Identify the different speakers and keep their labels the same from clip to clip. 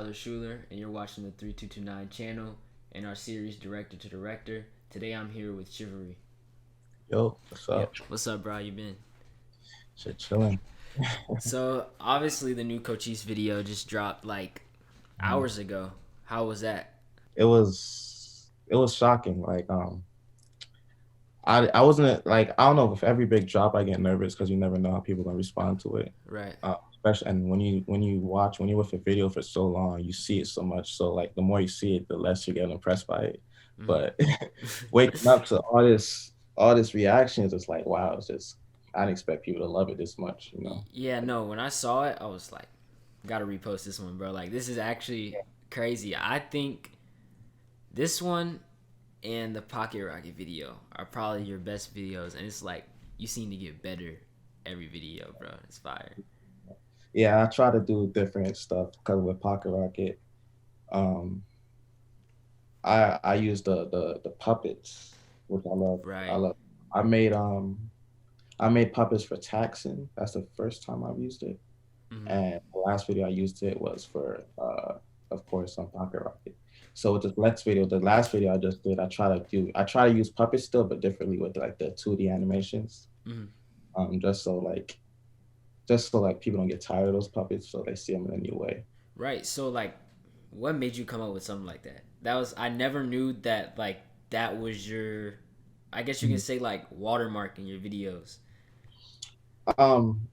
Speaker 1: Tyler Shuler, and you're watching the 3229 channel and our series Director to Director. Today I'm here with Chivalry.
Speaker 2: Yo, what's
Speaker 1: Yeah,
Speaker 2: up?
Speaker 1: what's up, bro? You been?
Speaker 2: Shit, chilling.
Speaker 1: So obviously the new Cochise video just dropped like hours ago. How was that?
Speaker 2: It was shocking. I wasn't like I don't know if every big drop I get nervous because you never know how people gonna respond to it.
Speaker 1: Right.
Speaker 2: Especially and when you're with a video for so long, you see it so much. So like the more you see it, the less you get impressed by it.
Speaker 1: Mm-hmm.
Speaker 2: But waking up to all this reactions, it's like wow, it's just I didn't expect people to love it this much.
Speaker 1: Yeah, no. When I saw it, I was like, gotta repost this one, bro. Like this is actually crazy. I think this one and the Pocket Rocket video are probably your best videos, and it's like you seem to get better every video, bro. It's fire.
Speaker 2: Yeah, I try to do different stuff because with Pocket Rocket, um, I use the puppets, which I love. I
Speaker 1: Right.
Speaker 2: love. I made um I made puppets for taxing. That's the first time I've used it.
Speaker 1: Mm-hmm.
Speaker 2: And the last video I used it was for of course on Pocket Rocket. So with the last video I just did, I try to use puppets still, but differently with like the 2D animations.
Speaker 1: Mm-hmm.
Speaker 2: Just so like people don't get tired of those puppets, so they see them in a new way.
Speaker 1: Right. So like, what made you come up with something like that? That was I never knew that like that was your, I guess you can
Speaker 2: Mhm.
Speaker 1: say like watermark in your videos.
Speaker 2: Um,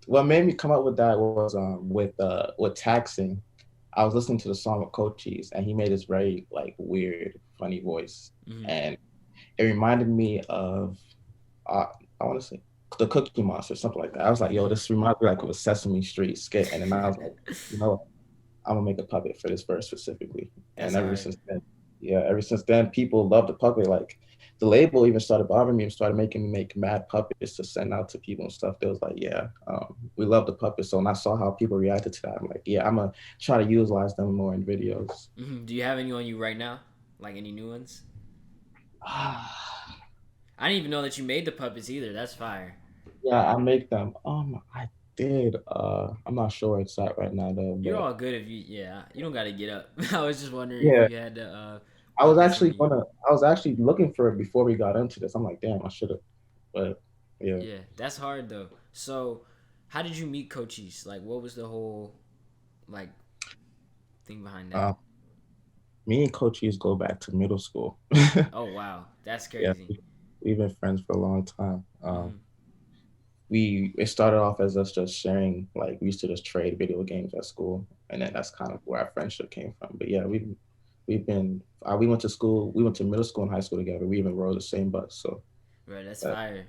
Speaker 2: what made me come up with that was with taxing. I was listening to the song with Cochise, and he made this very like weird, funny voice,
Speaker 1: Mm-hmm.
Speaker 2: and it reminded me of uh, I want to say the Cookie Monster, something like that. I was like, yo,
Speaker 1: Mm-hmm.
Speaker 2: this reminds me like of a Sesame Street skit, and then I was like, I'm gonna make a puppet for this verse specifically.
Speaker 1: That's
Speaker 2: And ever
Speaker 1: hard.
Speaker 2: since then, yeah, ever since then, people love the puppet. Like the label even started bothering me and started making me make mad puppets to send out to people and stuff. They was like, yeah, we love the puppets. So when I saw how people reacted to that, I'm like, yeah, I'm gonna try to utilize them more in videos.
Speaker 1: Mm-hmm. Do you have any on you right now? Like any new ones?
Speaker 2: Ah,
Speaker 1: I didn't even know that you made the puppets either. That's fire.
Speaker 2: yeah, I make them. I did. I'm not sure where it's at right now though,
Speaker 1: You're
Speaker 2: but
Speaker 1: all good if you, yeah, you don't got to get up. I was just wondering if
Speaker 2: yeah,
Speaker 1: you had the
Speaker 2: I was
Speaker 1: puppets on
Speaker 2: actually
Speaker 1: you.
Speaker 2: gonna. I was actually looking for it before we got into this. I'm like, damn, I should have. But yeah.
Speaker 1: Yeah, that's hard though. So, how did you meet Cochise? Like, what was the whole like thing behind that?
Speaker 2: Uh, Me and Coaches go back to middle school.
Speaker 1: Oh wow, that's
Speaker 2: Yeah,
Speaker 1: crazy.
Speaker 2: we've been friends for a long time.
Speaker 1: Hmm.
Speaker 2: It started off as us just sharing, like we used to just trade video games at school, and then that's kind of where our friendship came from. But yeah, we went to school, we went to middle school and high school together. We even rode the same bus, so
Speaker 1: Right, that's
Speaker 2: that
Speaker 1: fire.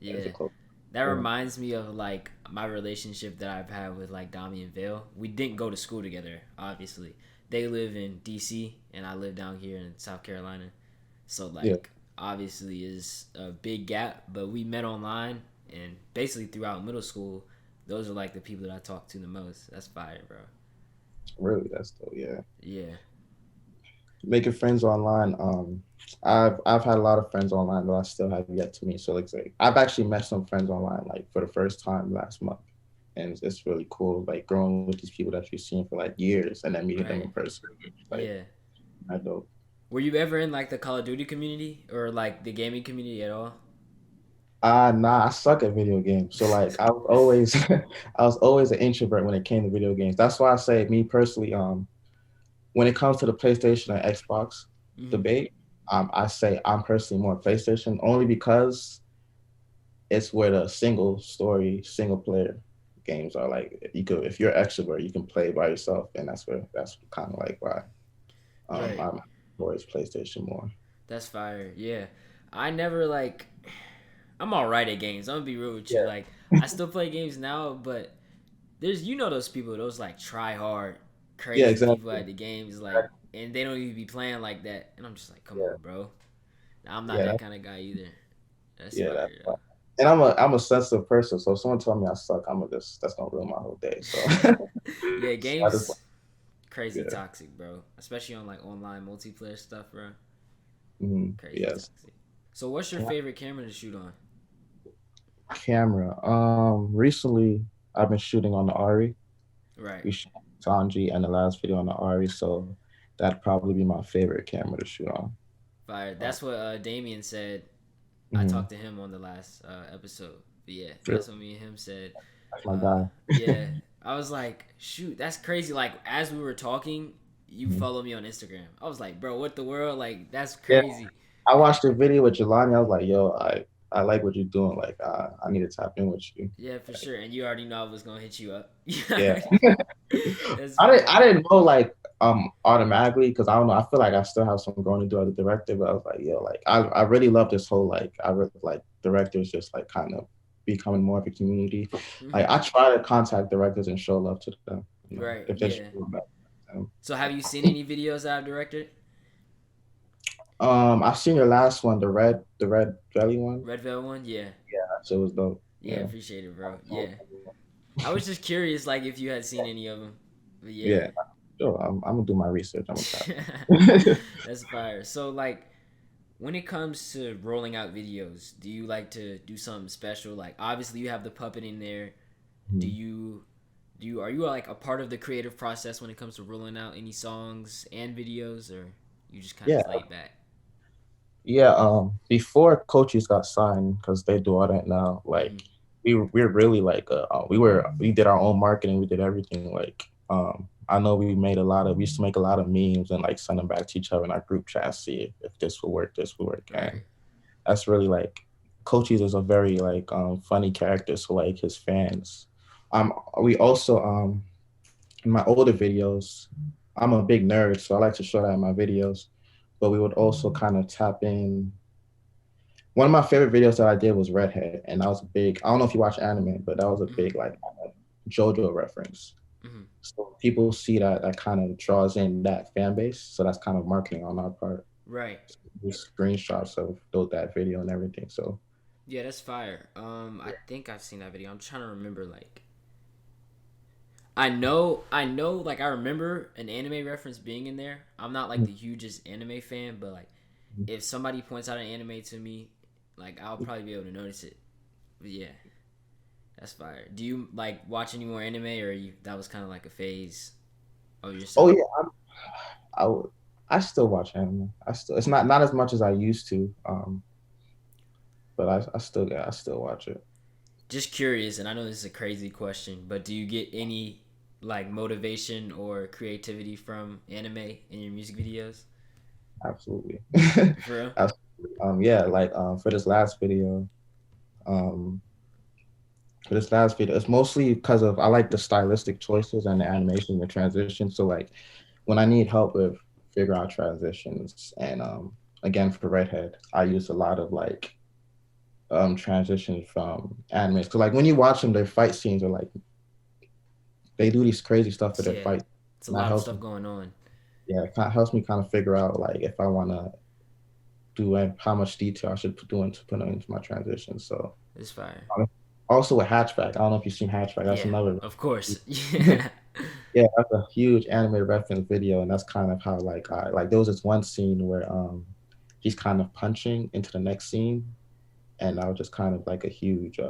Speaker 2: is a
Speaker 1: Yeah,
Speaker 2: close.
Speaker 1: that
Speaker 2: Yeah,
Speaker 1: reminds me of like my relationship that I've had with like Dami and Vale. We didn't go to school together, obviously. They live in DC and I live down here in South Carolina. So
Speaker 2: yeah,
Speaker 1: like obviously is a big gap, but we met online and basically throughout middle school, those are like the people that I talk to the most. That's fire, bro.
Speaker 2: really, that's dope. Yeah,
Speaker 1: Yeah.
Speaker 2: making friends online. I've had a lot of friends online that I still have yet to meet. So like I've actually met some friends online like for the first time last month, and it's really cool. Like growing with these people that you've seen for like years, and then meeting them
Speaker 1: Right.
Speaker 2: in person. Like
Speaker 1: Yeah.
Speaker 2: I dope.
Speaker 1: Were you ever in like the Call of Duty community or like the gaming community at all?
Speaker 2: Nah, I suck at video games. So like I was always I was always an introvert when it came to video games. That's why I say me personally, when it comes to the PlayStation and Xbox
Speaker 1: Hmm.
Speaker 2: debate, I say I'm personally more PlayStation only because it's where the single player games are like if you're extrovert, you can play by yourself, and that's kind of like why
Speaker 1: Right.
Speaker 2: I'm towards PlayStation more.
Speaker 1: That's fire. Yeah. I never like I'm all right at games. I'm gonna be real with you.
Speaker 2: Yeah,
Speaker 1: Like I still play games now, but there's those people, those like try hard,
Speaker 2: yeah,
Speaker 1: crazy people
Speaker 2: exactly.
Speaker 1: at the games, like, and they don't even be playing like that. And I'm just like, come
Speaker 2: Yeah,
Speaker 1: on, bro. I'm not
Speaker 2: yeah,
Speaker 1: that kind of guy either. That's
Speaker 2: yeah,
Speaker 1: fire,
Speaker 2: that's
Speaker 1: though.
Speaker 2: why. And I'm a sensitive person, so if someone tell me I suck, I'm gonna just that's gonna ruin my whole day. So,
Speaker 1: Yeah,
Speaker 2: so I just
Speaker 1: games crazy
Speaker 2: yeah,
Speaker 1: toxic, bro. Especially on like online multiplayer stuff, bro. Crazy
Speaker 2: yes.
Speaker 1: toxic. So, what's your favorite camera to shoot on?
Speaker 2: Camera. Recently I've been shooting on the Ari.
Speaker 1: Right.
Speaker 2: We shot Sanji and the last video on the Ari. So that'd probably be my favorite camera to shoot on.
Speaker 1: Fire.
Speaker 2: Uh,
Speaker 1: That's what Damien said. I
Speaker 2: mhm.
Speaker 1: talked to him on the last episode. But yeah, that's what me and him said.
Speaker 2: That's my guy.
Speaker 1: Yeah, I was like, shoot, that's crazy. Like as we were talking, you
Speaker 2: Mhm.
Speaker 1: follow me on Instagram. I was like, bro, what the world? Like that's
Speaker 2: Yeah,
Speaker 1: crazy.
Speaker 2: I watched the video with Jelani. I was like, yo, I like what you're doing. Like, I need to tap in with you.
Speaker 1: Yeah, for
Speaker 2: Like,
Speaker 1: sure. And you already know I was gonna hit you up.
Speaker 2: yeah.
Speaker 1: That's
Speaker 2: I
Speaker 1: fire.
Speaker 2: didn't know like automatically because I don't know. I feel like I still have some growing to do as a director, but I was like, yo, like I really love this whole like I really like directors just like kind of becoming more of a community. Like
Speaker 1: Hmm.
Speaker 2: I try to contact directors and show love to them, you know,
Speaker 1: Right.
Speaker 2: if they're
Speaker 1: Yeah.
Speaker 2: showing love to them.
Speaker 1: So have you seen any videos that I've directed?
Speaker 2: I've seen your last one, the red jelly one.
Speaker 1: Red Velvet one? Yeah.
Speaker 2: So it was dope.
Speaker 1: Yeah,
Speaker 2: Yeah.
Speaker 1: appreciate it, bro. Yeah. I was just curious, like, if you had seen any of them. But yeah.
Speaker 2: Yeah. Sure. I'm gonna do my research. I'm gonna tap.
Speaker 1: That's fire. So, like, when it comes to rolling out videos, do you like to do something special? Like, obviously, you have the puppet in there. Do you, are you like a part of the creative process when it comes to rolling out any songs and videos, or you just kind
Speaker 2: Yeah.
Speaker 1: of laid back?
Speaker 2: Yeah, before coaches got signed, because they do all that now,
Speaker 1: Mm-hmm.
Speaker 2: like we're really like we did our own marketing, we did everything. Like I know we used to make a lot of memes and like send them back to each other in our group chat, see if this will work, and
Speaker 1: Right.
Speaker 2: that's really like coaches is a very like funny character, so like his fans. We also in my older videos, I'm a big nerd, so I like to show that in my videos. But we would also kind of tap in. One of my favorite videos that I did was Redhead, and that was a big. I don't know if you watch anime, but that was a
Speaker 1: Mm-hmm.
Speaker 2: big like JoJo reference.
Speaker 1: Mm-hmm.
Speaker 2: So people see that kind of draws in that fan base. So that's kind of marketing on our part.
Speaker 1: Right.
Speaker 2: So we screenshots of that video and everything. So
Speaker 1: Yeah, that's fire. I think I've seen that video. I'm trying to remember, like, I know, like I remember an anime reference being in there. I'm not like the hugest anime fan, but like if somebody points out an anime to me, like I'll probably be able to notice it. But yeah, that's fire. Do you like watch any more anime, or you that was kind of like a phase of
Speaker 2: oh
Speaker 1: yourself?
Speaker 2: yeah, I would. I still watch anime. I still it's not as much as I used to. But I still watch it.
Speaker 1: Just curious, and I know this is a crazy question, but do you get any like motivation or creativity from anime in your music videos?
Speaker 2: Absolutely.
Speaker 1: For real?
Speaker 2: Absolutely. Yeah, like um, for this last video, it's mostly because of I like the stylistic choices and the animation, the transition. So like when I need help with figure out transitions, and again for Redhead, I use a lot of like transitions from animes. Cause like when you watch them, their fight scenes are like they do these crazy stuff for their
Speaker 1: Yeah,
Speaker 2: fight.
Speaker 1: it's a
Speaker 2: And that
Speaker 1: lot of
Speaker 2: helps
Speaker 1: stuff going on.
Speaker 2: yeah, it kind of helps me kind of figure out like if I want to do and how much detail I should put into my transition. So
Speaker 1: It's fire.
Speaker 2: also with Hatchback, I don't know if you've seen Hatchback. That's
Speaker 1: Yeah,
Speaker 2: another
Speaker 1: of course. Yeah.
Speaker 2: yeah, that's a huge anime reference video, and that's kind of how like I like there was this one scene where he's kind of punching into the next scene, and that was just kind of like a huge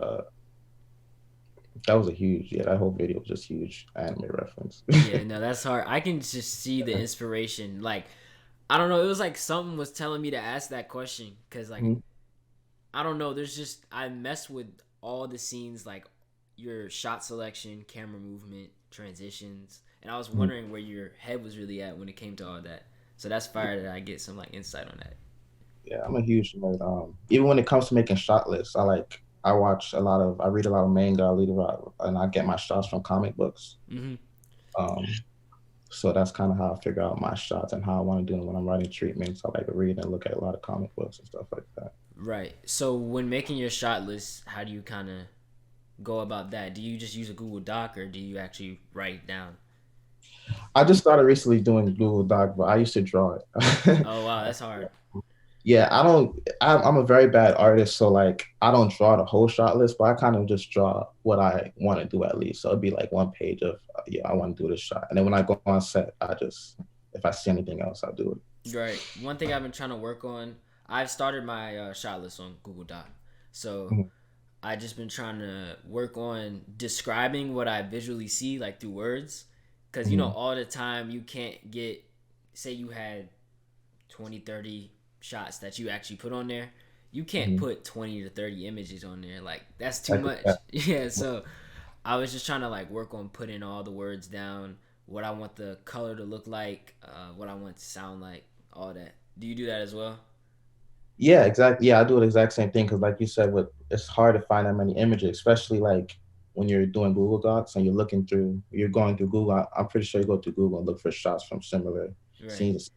Speaker 2: that was a huge that whole video was just huge anime reference.
Speaker 1: Yeah, no, that's hard. I can just see the inspiration. Like, I don't know. It was like something was telling me to ask that question because, like,
Speaker 2: Mhm.
Speaker 1: I don't know. There's just I mess with all the scenes, like your shot selection, camera movement, transitions, and I was wondering where your head was really at when it came to all that. So that's fire that I get some like insight on that.
Speaker 2: Yeah, I'm a huge nerd. Even when it comes to making shot lists, I read a lot of manga, and I get my shots from comic books.
Speaker 1: Hmm.
Speaker 2: Um, so that's kind of how I figure out my shots and how I want to do them when I'm writing treatments. I like to read and look at a lot of comic books and stuff like that.
Speaker 1: Right. So when making your shot list, how do you kind of go about that? Do you just use a Google Doc or do you actually write it down?
Speaker 2: I just started recently doing Google Doc, but I used to draw it.
Speaker 1: Oh wow, that's hard.
Speaker 2: Yeah, I don't. I'm a very bad artist, so like I don't draw the whole shot list, but I kind of just draw what I want to do at least. So it'd be like one page of yeah, I want to do this shot, and then when I go on set, I just if I see anything else, I'll do it.
Speaker 1: Right. One thing I've been trying to work on, I've started my shot list on Google Doc. So
Speaker 2: Mhm.
Speaker 1: I just been trying to work on describing what I visually see, like through words, because you know all the time you can't get, say you had 20, 30 shots that you actually put on there, you can't
Speaker 2: Mm-hmm.
Speaker 1: put 20 to 30 images on there. Like that's too
Speaker 2: Like
Speaker 1: much.
Speaker 2: that.
Speaker 1: Yeah, so I was just trying to like work on putting all the words down, what I want the color to look like, what I want to sound like, all that. Do you do that as well?
Speaker 2: Yeah, exactly. Yeah, I do the exact same thing because, like you said, with it's hard to find that many images, especially like when you're doing Google Docs and you're going through Google. I'm pretty sure you go to Google and look for shots from similar
Speaker 1: Right.
Speaker 2: scenes.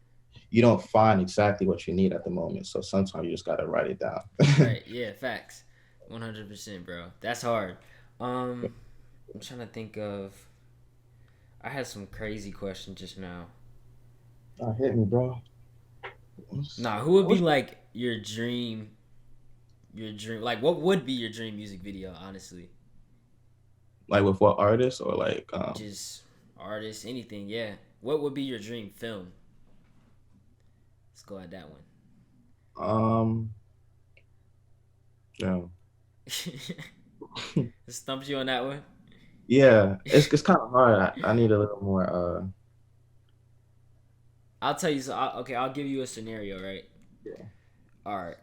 Speaker 2: You don't find exactly what you need at the moment, so sometimes you just gotta write it down.
Speaker 1: Right. Yeah. Facts. 100%, bro. That's hard. I'm trying to think of. I had some crazy question just now.
Speaker 2: Hit me, bro.
Speaker 1: Nah, who would be like your dream? Your dream, like, what would be your dream music video? Honestly,
Speaker 2: Like with what artist or like
Speaker 1: just artist, anything. Yeah. What would be your dream film? Let's go at that one.
Speaker 2: um yeah.
Speaker 1: Stumped you on that one.
Speaker 2: Yeah, it's kind of hard. I need a little more.
Speaker 1: I'll tell you. So, okay, I'll give you a scenario, right?
Speaker 2: Yeah.
Speaker 1: All right.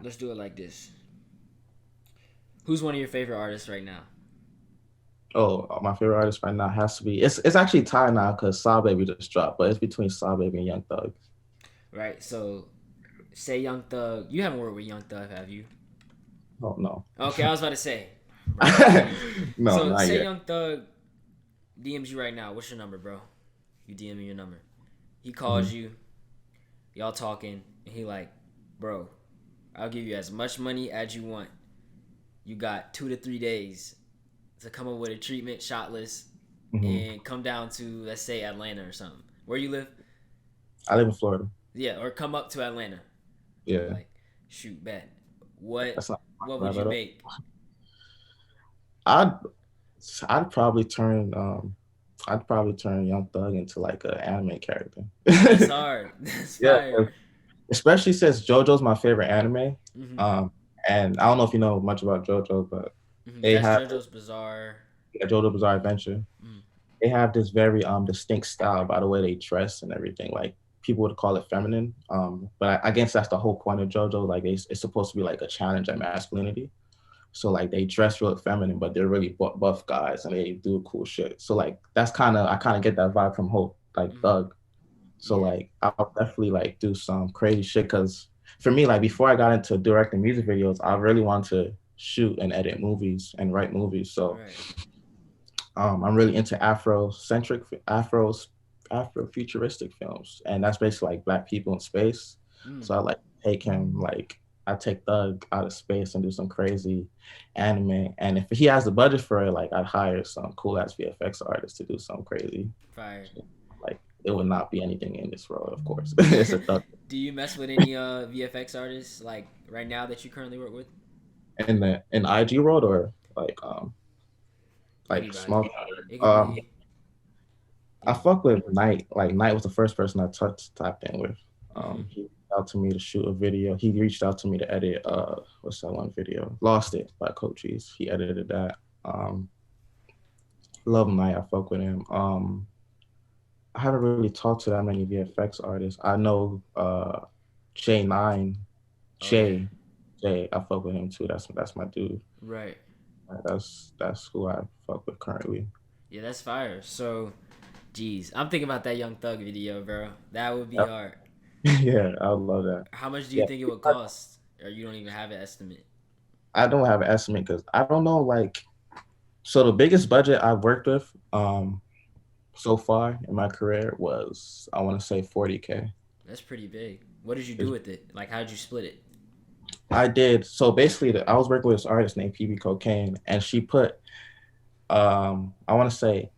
Speaker 1: Let's do it like this. Who's one of your favorite artists right now?
Speaker 2: Oh, my favorite artist right now has to be. It's actually tied now because Saw Baby just dropped, but it's between Saw Baby and Young Thug.
Speaker 1: Right. So, say Young Thug. You haven't worked with Young Thug, have you?
Speaker 2: Oh no,
Speaker 1: Okay, I was about to say. Bro, jeez.
Speaker 2: no,
Speaker 1: So,
Speaker 2: not
Speaker 1: say
Speaker 2: yet.
Speaker 1: Young Thug DMs you right now. What's your number, bro? You DM me your number. He calls
Speaker 2: Mhm.
Speaker 1: you. Y'all talking. And he like, bro, I'll give you as much money as you want. You got 2 to 3 days to come up with a treatment, shot list,
Speaker 2: Mhm.
Speaker 1: and come down to, let's say, Atlanta or something. Where you live?
Speaker 2: I live in Florida.
Speaker 1: Yeah, or come up to Atlanta. You
Speaker 2: Yeah,
Speaker 1: like, shoot, bet. What
Speaker 2: that's not
Speaker 1: what would
Speaker 2: bad
Speaker 1: you
Speaker 2: at all.
Speaker 1: make?
Speaker 2: I'd I'd probably turn Young Thug into like an anime character.
Speaker 1: That's hard. That's
Speaker 2: Yeah,
Speaker 1: fire.
Speaker 2: especially since JoJo's my favorite anime.
Speaker 1: Mm-hmm.
Speaker 2: Um, and I don't know if you know much about JoJo, but
Speaker 1: Mm-hmm.
Speaker 2: they
Speaker 1: That's
Speaker 2: have
Speaker 1: JoJo's Bizarre.
Speaker 2: JoJo Bizarre Adventure.
Speaker 1: Mm-hmm.
Speaker 2: They have this very distinct style by the way they dress and everything. Like people would call it feminine, but I guess that's the whole point of JoJo. Like it's supposed to be like a challenge at masculinity. So like they dress real feminine, but they're really buff guys and they do cool shit. So like that's I kind of get that vibe from Hope, like
Speaker 1: Mm-hmm.
Speaker 2: Thug. So
Speaker 1: Yeah.
Speaker 2: like I'll definitely like do some crazy shit because for me, like before I got into directing music videos, I really wanted to shoot and edit movies and write movies. So
Speaker 1: Right.
Speaker 2: I'm really into Afro futuristic films, and that's basically like black people in space.
Speaker 1: Mm.
Speaker 2: So I like take him like I take Thug out of space and do some crazy anime. And if he has the budget for it, like I'd hire some cool ass VFX artist to do some crazy.
Speaker 1: Fire.
Speaker 2: Like it would not be anything in this world, of course. It's a Thug
Speaker 1: Do you mess with any VFX artists like right now that you currently work with?
Speaker 2: in IG world or like
Speaker 1: Anybody.
Speaker 2: small.
Speaker 1: It could
Speaker 2: Um,
Speaker 1: be.
Speaker 2: I fuck with Knight. Like Knight was the first person I tapped in with.
Speaker 1: Mm-hmm.
Speaker 2: He reached out to me to shoot a video. He reached out to me to edit what's that one video? Lost It by Cochise. He edited that. Love Knight. I fuck with him. I haven't really talked to that many VFX artists. I know J9,
Speaker 1: Oh yeah.
Speaker 2: Jay, Jay. I fuck with him too. That's my dude.
Speaker 1: Right.
Speaker 2: That's who I fuck with currently.
Speaker 1: Yeah, that's fire. So, geez, I'm thinking about that Young Thug video, bro. That would be hard.
Speaker 2: Yeah, I would love that.
Speaker 1: How much do you
Speaker 2: Yeah,
Speaker 1: think it would cost, or you don't even have an estimate?
Speaker 2: I don't have an estimate because I don't know. Like, so the biggest budget I've worked with so far in my career was I want to say 40K.
Speaker 1: That's pretty big. What did you do with it? Like, how'd you split it?
Speaker 2: I did so basically. I was working with this artist named PB Cocaine, and she put I want to say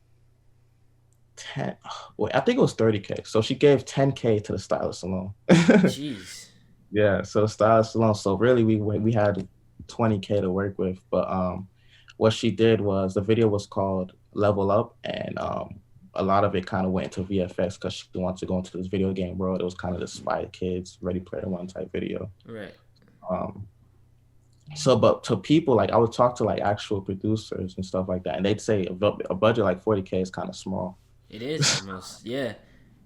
Speaker 2: 10. Well, I think it was 30K. So she gave 10K to the stylist alone.
Speaker 1: Jeez.
Speaker 2: Yeah, so the stylist alone. So really, we had 20K to work with, but what she did was the video was called Level Up, and a lot of it kind of went into VFX because she wanted to go into this video game world. It was kind of the Spy Kids, Ready Player One type video.
Speaker 1: Right.
Speaker 2: Um, So, but to people, like I would talk to like actual producers and stuff like that, and they'd say a budget like 40K is kind of small.
Speaker 1: It is for most. Yeah.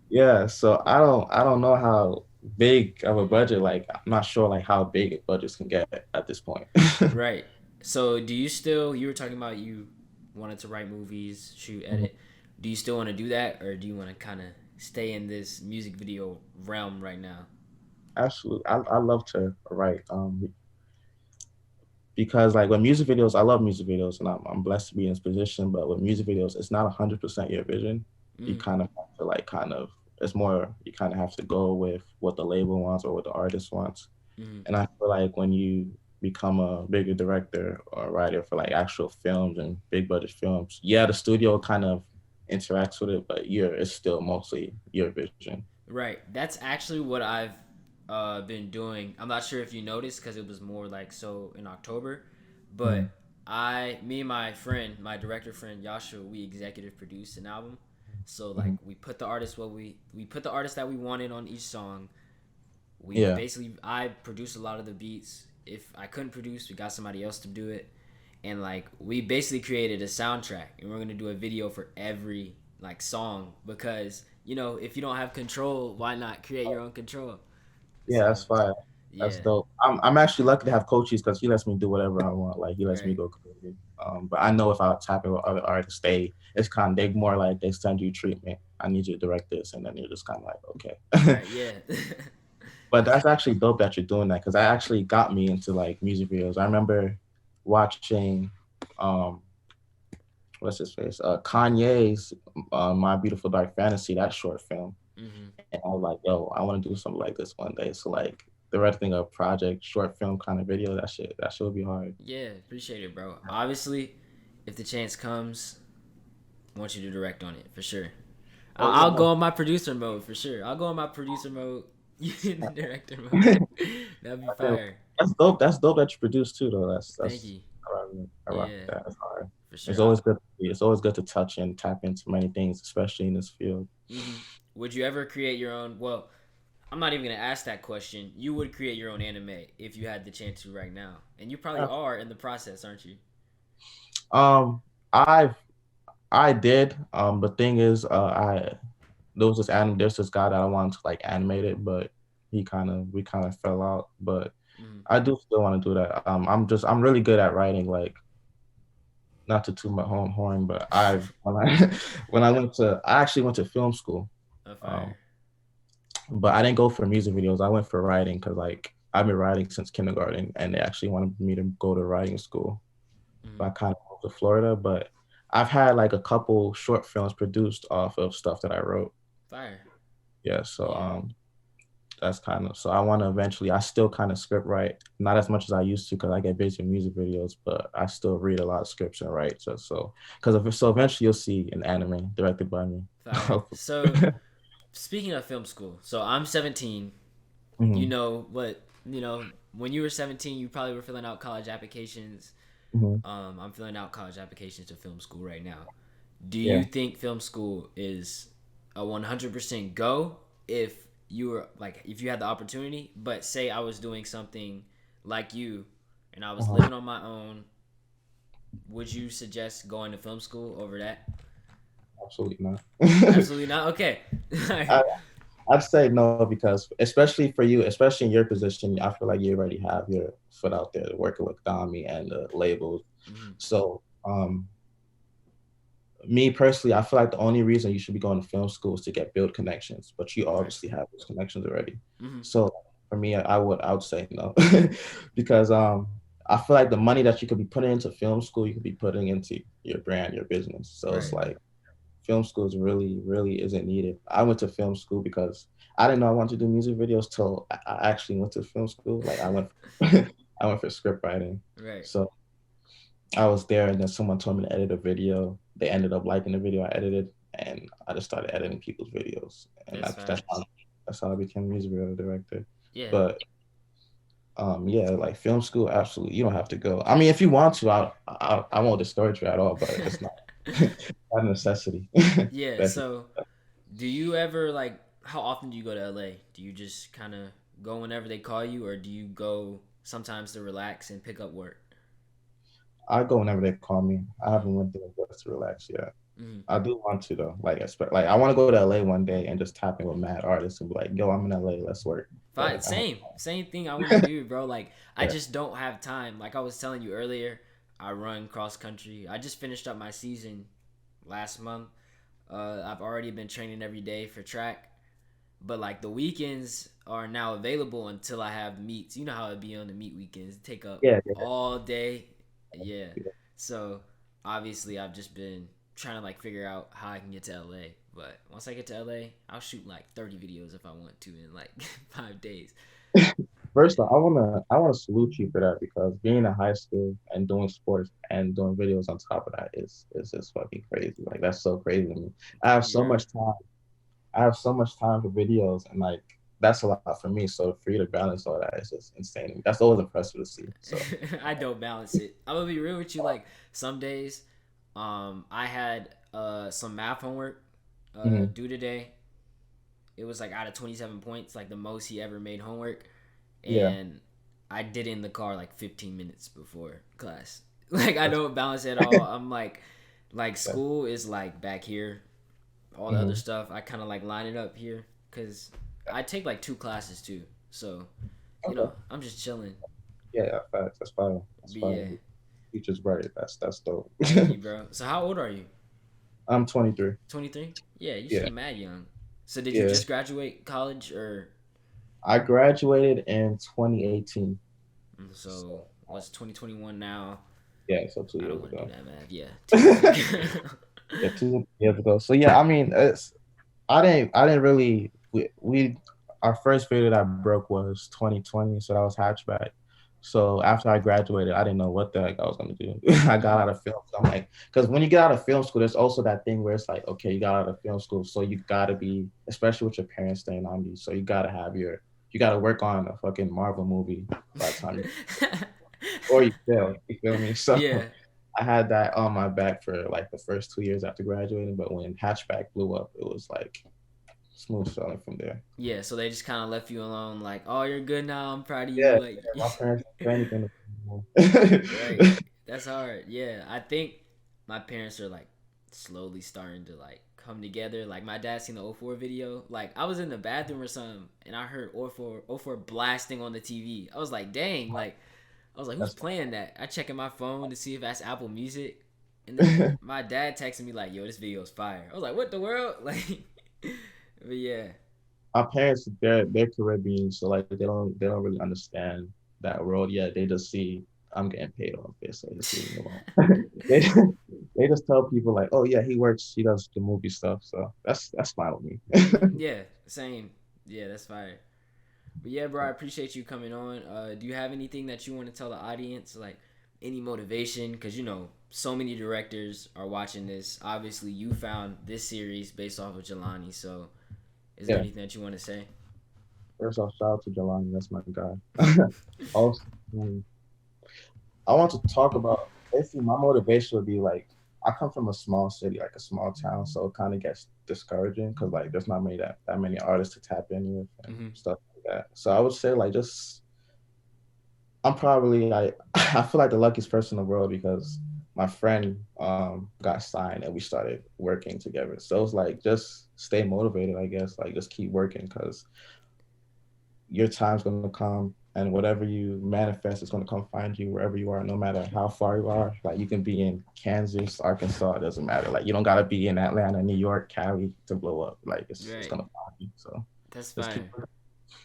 Speaker 2: Yeah, so I don't know how big of a budget, like I'm not sure like how big budgets can get at this point.
Speaker 1: Right. So do you still? You were talking about you wanted to write movies, shoot,
Speaker 2: Mhm.
Speaker 1: edit. Do you still want to do that, or do you want to kind of stay in this music video realm right now?
Speaker 2: Absolutely. I love to write because like with music videos, I love music videos and I'm blessed to be in this position, but with music videos, it's not 100% your vision. You
Speaker 1: Mm,
Speaker 2: kind of have to like kind of it's more you kind of have to go with what the label wants or what the artist wants.
Speaker 1: mm,
Speaker 2: And I feel like when you become a bigger director or writer for like actual films and big budget films, yeah, the studio kind of interacts with it, but it's still mostly your vision.
Speaker 1: right. That's actually what I've been doing. I'm not sure if you noticed because it was more like so in October,
Speaker 2: Mhm.
Speaker 1: but me and my friend, my director friend Yasha, we executive produced an album. So like
Speaker 2: Mhm.
Speaker 1: we put the artist we put the artist that we wanted on each song. We
Speaker 2: Yeah,
Speaker 1: basically I produced a lot of the beats. If I couldn't produce, we got somebody else to do it, and like we basically created a soundtrack, and we're gonna do a video for every like song because if you don't have control, why not create your own control?
Speaker 2: yeah,
Speaker 1: So
Speaker 2: that's fine. That's
Speaker 1: yeah,
Speaker 2: dope. I'm actually lucky to have coaches because he lets me do whatever I want. Like he lets me
Speaker 1: right,
Speaker 2: go crazy. But I know if I tap in with other artists, it's kind of they more like they send you treatment. I need you to direct this, and then you're just kind of like, okay.
Speaker 1: right, yeah,
Speaker 2: But that's actually dope that you're doing that because that actually got me into like music videos. I remember watching, um, what's his face, Kanye's "My Beautiful Dark Fantasy," that short film,
Speaker 1: hmm
Speaker 2: and I was like, yo, I want to do something like this one day. So like directing a project, short film kind of video, that shit would be hard.
Speaker 1: yeah. Appreciate it, bro. Obviously, if the chance comes, I want you to direct on it for sure.
Speaker 2: Oh yeah,
Speaker 1: I'll go
Speaker 2: no.
Speaker 1: on my producer mode for sure. I'll go on my producer mode. You in the director mode. That'd be fire.
Speaker 2: That's dope. That's dope that you produce too, though.
Speaker 1: Thank
Speaker 2: That's
Speaker 1: you.
Speaker 2: I rock
Speaker 1: Yeah,
Speaker 2: that. That's hard.
Speaker 1: for
Speaker 2: It's
Speaker 1: sure.
Speaker 2: always good. It's always good to touch and tap into many things, especially in this field.
Speaker 1: Would you ever create your own? Well, I'm not even gonna ask that question. You would create your own anime if you had the chance to right now, and you probably are in the process, aren't you?
Speaker 2: Um, I've I did. The thing is, there's this guy that I wanted to like animate it, but we kind of fell out. But
Speaker 1: Mm,
Speaker 2: I do still want to do that. I'm really good at writing. Like not to toot my own horn, but when I I actually went to film school.
Speaker 1: a fire.
Speaker 2: Um, but I didn't go for music videos. I went for writing because like I've been writing since kindergarten, and they actually wanted me to go to writing school. But I
Speaker 1: Mm,
Speaker 2: kind of moved to Florida. But I've had like a couple short films produced off of stuff that I wrote.
Speaker 1: fire.
Speaker 2: Yeah, so
Speaker 1: Yeah.
Speaker 2: that's kind of so I want to eventually. I still kind of script write, not as much as I used to because I get busy with music videos, but I still read a lot of scripts and write. So because so eventually you'll see an anime directed by me.
Speaker 1: Fire. So speaking of film school, so I'm 17. You
Speaker 2: Hmm.
Speaker 1: know what? When you were 17, you probably were filling out college applications.
Speaker 2: Hmm.
Speaker 1: I'm filling out college applications to film school right now. Do you
Speaker 2: Yeah.
Speaker 1: think film school is a 100% go if you were like if you had the opportunity? But say I was doing something like you and I was
Speaker 2: Uh-huh.
Speaker 1: living on my own, would you suggest going to film school over that?
Speaker 2: Absolutely not.
Speaker 1: Absolutely not. Okay.
Speaker 2: I, I'd say no because especially for you, especially in your position, I feel like you already have your foot out there working with Dami and the labels.
Speaker 1: Mhm.
Speaker 2: So me personally, I feel like the only reason you should be going to film school is to get build connections, but you
Speaker 1: Right.
Speaker 2: obviously have those connections already.
Speaker 1: hmm
Speaker 2: So for me, I would say no because I feel like the money that you could be putting into film school, you could be putting into your brand, your business. So it's
Speaker 1: Right.
Speaker 2: like film school is really isn't needed. I went to film school because I didn't know I wanted to do music videos till I actually went to film school. Like I went I went for script writing.
Speaker 1: Right.
Speaker 2: So I was there and then someone told me to edit a video. They ended up liking the video I edited and I just started editing people's videos. And
Speaker 1: That's facts.
Speaker 2: that's how I became a music video director.
Speaker 1: Yeah.
Speaker 2: But yeah, like film school, absolutely, you don't have to go. I mean, if you want to, I won't discourage you at all, but it's not, not a necessity.
Speaker 1: Yeah.
Speaker 2: That's
Speaker 1: So, do you ever like? How often do you go to LA? Do you just kind of go whenever they call you, or do you go sometimes to relax and pick up work?
Speaker 2: I go whenever they call me. I
Speaker 1: Mm,
Speaker 2: haven't went there just to relax yet.
Speaker 1: mm.
Speaker 2: I do want to though. Like, like I want to go to LA one day and just tap in with mad artists and be like, "Yo, I'm in LA. Let's work." But
Speaker 1: Fine, same thing I want to do, bro. Like I
Speaker 2: yeah,
Speaker 1: just don't have time. Like I was telling you earlier, I run cross country. I just finished up my season last month. I've already been training every day for track, but like the weekends are now available until I have meets. You know how it be on the meet weekends, take up
Speaker 2: yeah,
Speaker 1: all day. Yeah.
Speaker 2: yeah.
Speaker 1: So obviously I've just been trying to like figure out how I can get to LA. But once I get to LA, I'll shoot like 30 videos if I want to in like 5 days.
Speaker 2: First off, I wanna salute you for that because being in high school and doing sports and doing videos on top of that is just fucking crazy. Like that's so crazy to me. I have
Speaker 1: Thank you,
Speaker 2: so
Speaker 1: bro.
Speaker 2: much time. I have so much time for videos and like that's a lot for me. So for you to balance all that is just insane. That's always impressive to see. So
Speaker 1: I don't balance it. I'm gonna be real with you. Like some days, I had some math homework
Speaker 2: mhm.
Speaker 1: due today. It was like out of 27 points, like the most he ever made homework,
Speaker 2: Yeah,
Speaker 1: and I did it in the car like 15 minutes before class. Like I
Speaker 2: that's
Speaker 1: don't balance it at all. I'm like
Speaker 2: that.
Speaker 1: school is like back here. All the other
Speaker 2: Mhm.
Speaker 1: stuff I kind of like line it up here because I take like 2 classes too. So
Speaker 2: Okay.
Speaker 1: I'm just chilling.
Speaker 2: Yeah, yeah, facts. That's fine. That's
Speaker 1: But yeah,
Speaker 2: fine. Teacher's right. That's dope.
Speaker 1: thank you, bro. So how old are you?
Speaker 2: I'm 23.
Speaker 1: 23? Yeah, you
Speaker 2: Yeah,
Speaker 1: seem mad young. So did you
Speaker 2: yeah.
Speaker 1: just graduate college or
Speaker 2: I graduated in 2018.
Speaker 1: so what's 2021 now?
Speaker 2: Yeah, so two
Speaker 1: I don't
Speaker 2: years
Speaker 1: want to do
Speaker 2: ago.
Speaker 1: that math. Yeah, 2 years ago.
Speaker 2: Yeah, 2 years ago. So yeah, I mean, I didn't really we our first video that broke was 2020, so that was hatchback. So after I graduated, I didn't know what the heck I was gonna do. I got
Speaker 1: Mm.
Speaker 2: out of film, so I'm like, because when you get out of film school, there's also that thing where it's like, okay, you got out of film school, so you gotta be, especially with your parents staying on you, so you gotta work on a fucking Marvel movie by the time you, or you fail. You feel me? So
Speaker 1: Yeah.
Speaker 2: I had that on my back for like the first 2 years after graduating, but when Hatchback blew up, it was like smooth sailing from there.
Speaker 1: Yeah, so they just kind of left you alone like, "Oh, you're good now. I'm proud of
Speaker 2: Yeah,
Speaker 1: you."
Speaker 2: yeah,
Speaker 1: Like
Speaker 2: my parents didn't do anything.
Speaker 1: right. That's hard. Yeah, I think my parents are like slowly starting to like come together. Like my dad seen the O 04 video. Like I was in the bathroom or something and I heard O 04 blasting on the TV. I was like, "Dang." Like I was like, "Who's
Speaker 2: That's
Speaker 1: playing that?" I check in my phone to see if that's Apple Music. And then my dad texted me like, "Yo, this video's fire." I was like, "What the world?" Like but yeah.
Speaker 2: my parents. They're Caribbean, so like they don't really understand that world yet. They just see I'm getting paid off this, so just leave me alone. they they just tell people like, oh yeah, he works, he does the movie stuff, so that's fine with me.
Speaker 1: Yeah, same. Yeah, that's fire. But yeah, bro, I appreciate you coming on. Do you have anything that you want to tell the audience, like any motivation? Because so many directors are watching this. Obviously, you found this series based off of Jelani. So, is there
Speaker 2: Yeah.
Speaker 1: anything that you want to say?
Speaker 2: First off, shout out to Jelani, that's my guy. Also, I want to talk about basically my motivation would be like I come from a small city, like a small town, so it kind of gets discouraging because like there's not that many artists to tap in with and
Speaker 1: Mm-hmm.
Speaker 2: stuff like that. So I would say like just I'm probably like I feel like the luckiest person in the world because my friend got signed and we started working together. So it's like just stay motivated, I guess. Like just keep working because your time's gonna come and whatever you manifest is gonna come find you wherever you are, no matter how far you are. Like you can be in Kansas, Arkansas, it doesn't matter. Like you don't gotta be in Atlanta, New York, Cali to blow up. Like it's
Speaker 1: Right.
Speaker 2: gonna find you. So
Speaker 1: That's
Speaker 2: just
Speaker 1: fire.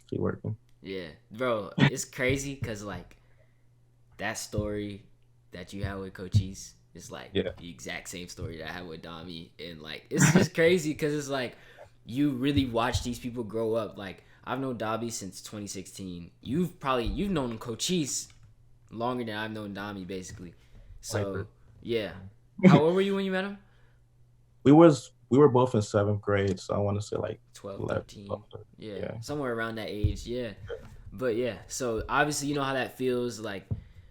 Speaker 2: keep working.
Speaker 1: Yeah, bro, it's crazy because like that story that you had with Cochise is like
Speaker 2: Yeah.
Speaker 1: the exact same story that I had with Dami, and like it's just crazy because it's like you really watch these people grow up. Like I've known Dami since 2016. You've known Cochise longer than I've known Dami, basically. So
Speaker 2: Hyper.
Speaker 1: yeah, how old were you when you met him?
Speaker 2: We were both in seventh grade, so I want to say like
Speaker 1: 12,
Speaker 2: 11,
Speaker 1: 13.
Speaker 2: 12,
Speaker 1: Yeah,
Speaker 2: yeah.
Speaker 1: somewhere around that age. Yeah. But yeah, so obviously you know how that feels like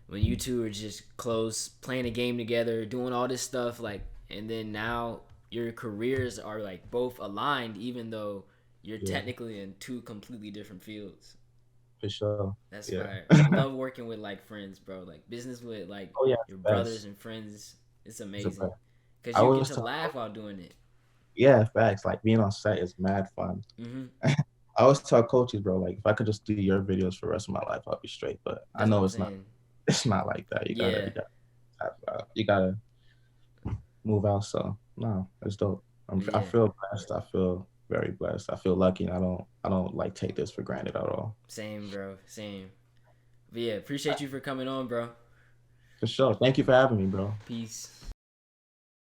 Speaker 1: when you two are just close, playing a game together, doing all this stuff, like, and then now your careers are like both aligned, even though you're
Speaker 2: Yeah.
Speaker 1: technically in two completely different fields.
Speaker 2: for sure.
Speaker 1: That's
Speaker 2: Yeah.
Speaker 1: fire. I love working with like friends, bro. Like business with like
Speaker 2: Oh yeah,
Speaker 1: your
Speaker 2: it's the
Speaker 1: brothers
Speaker 2: best.
Speaker 1: and friends. It's
Speaker 2: It's the
Speaker 1: amazing
Speaker 2: best.
Speaker 1: because
Speaker 2: I
Speaker 1: you get
Speaker 2: always
Speaker 1: to
Speaker 2: tell,
Speaker 1: laugh while doing it.
Speaker 2: yeah, facts. Like being on set is mad fun.
Speaker 1: Hmm.
Speaker 2: I always tell coaches, bro, like if I could just do your videos for the rest of my life, I'll be straight. But I
Speaker 1: That's what
Speaker 2: know
Speaker 1: I'm
Speaker 2: it's not.
Speaker 1: saying.
Speaker 2: It's not like that.
Speaker 1: Yeah,
Speaker 2: You gotta move out. So no, it's dope. I
Speaker 1: yeah.
Speaker 2: feel blessed. I feel very blessed. I feel lucky. And I don't like take this for granted at all.
Speaker 1: Same, bro. Same. But yeah, appreciate you for coming on, bro.
Speaker 2: For sure. Thank you for having me, bro.
Speaker 1: Peace.